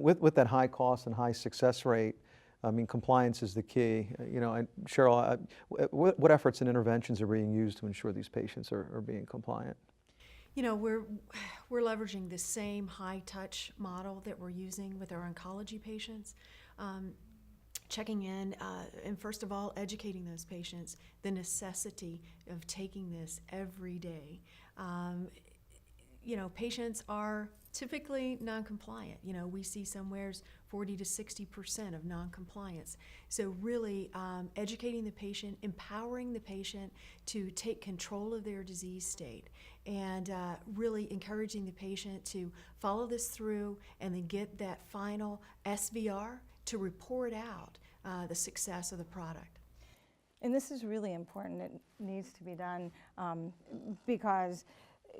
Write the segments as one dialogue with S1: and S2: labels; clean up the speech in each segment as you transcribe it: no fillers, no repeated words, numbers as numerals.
S1: With that high cost and high success rate, I mean, compliance is the key. Cheryl, what efforts and interventions are being used to ensure these patients are being compliant?
S2: We're leveraging the same high-touch model that we're using with our oncology patients. Checking in and first of all, educating those patients the necessity of taking this every day. Patients are typically non-compliant. We see somewheres 40 to 60% of non-compliance. So really educating the patient, empowering the patient to take control of their disease state, and really encouraging the patient to follow this through and then get that final SVR to report out the success of the product.
S3: And this is really important. It needs to be done because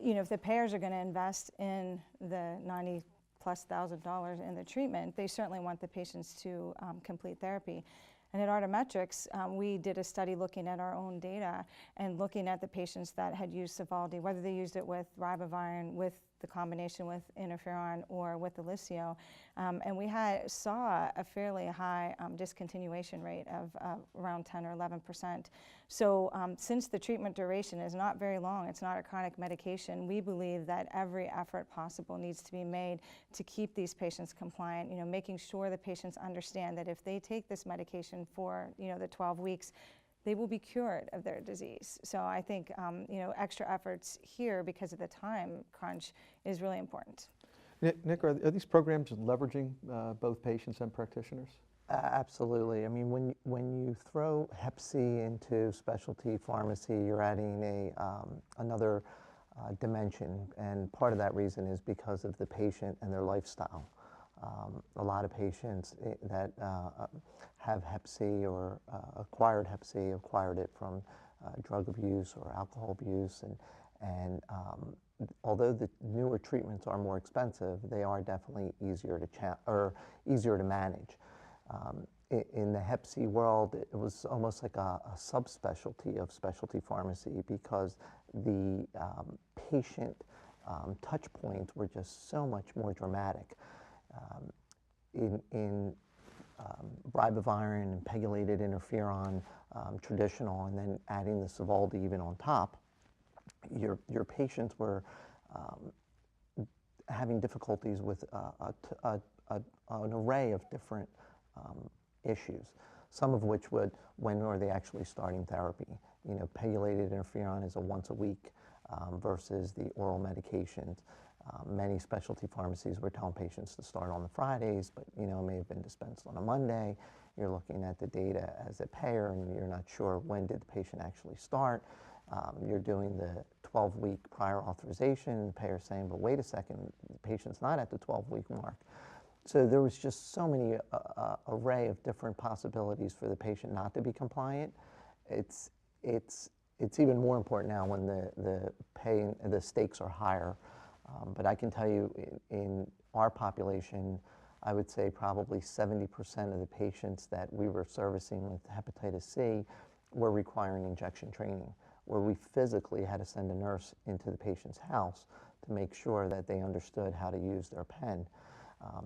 S3: if the payers are going to invest in the $90,000+ in the treatment, they certainly want the patients to complete therapy. And at Autometrics, we did a study looking at our own data and looking at the patients that had used Sovaldi, whether they used it with ribavirin, with the combination with interferon, or with the Licio. And we saw a fairly high discontinuation rate of around 10 or 11%. So since the treatment duration is not very long, it's not a chronic medication, we believe that every effort possible needs to be made to keep these patients compliant, making sure the patients understand that if they take this medication for the 12 weeks, they will be cured of their disease. So I think extra efforts here because of the time crunch is really important.
S1: Nick, are these programs leveraging both patients and practitioners?
S4: Absolutely. I mean, when you throw Hep C into specialty pharmacy, you're adding another dimension, and part of that reason is because of the patient and their lifestyle. A lot of patients that have Hep C or acquired Hep C acquired it from drug abuse or alcohol abuse, and although the newer treatments are more expensive, they are definitely easier to manage. In the Hep C world, it was almost like a subspecialty of specialty pharmacy because the patient touch points were just so much more dramatic. In ribavirin and pegylated interferon, traditional, and then adding the Sovaldi even on top, your patients were having difficulties with an array of different issues, some of which when are they actually starting therapy? Pegylated interferon is a once a week versus the oral medications. Many specialty pharmacies were telling patients to start on the Fridays, but may have been dispensed on a Monday. You're looking at the data as a payer, and you're not sure when did the patient actually start. You're doing the 12-week prior authorization, the payer saying, but wait a second, the patient's not at the 12-week mark. So there was just so many array of different possibilities for the patient not to be compliant. It's even more important now when the stakes are higher. But I can tell you in our population, I would say probably 70% of the patients that we were servicing with hepatitis C were requiring injection training, where we physically had to send a nurse into the patient's house to make sure that they understood how to use their pen,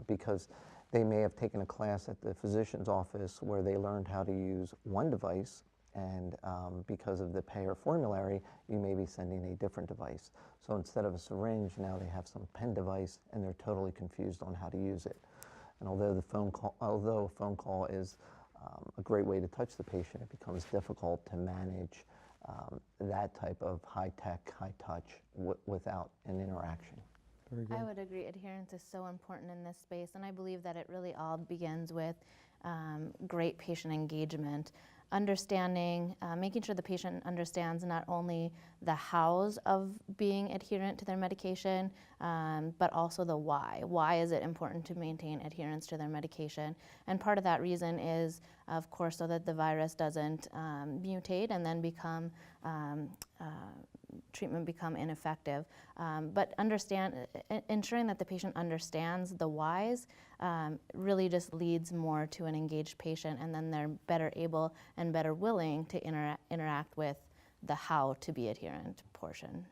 S4: because they may have taken a class at the physician's office where they learned how to use one device, and because of the payer formulary, you may be sending a different device. So instead of a syringe, now they have some pen device, and they're totally confused on how to use it. And although a phone call is a great way to touch the patient, it becomes difficult to manage that type of high-tech, high-touch without an interaction.
S1: Very good.
S5: I would agree. Adherence is so important in this space, and I believe that it really all begins with great patient engagement. Understanding, making sure the patient understands not only the hows of being adherent to their medication, but also the why. Why is it important to maintain adherence to their medication? And part of that reason is, of course, so that the virus doesn't mutate and then treatment become ineffective. But ensuring that the patient understands the whys really just leads more to an engaged patient, and then they're better able and better willing to interact with the how to be adherent portion.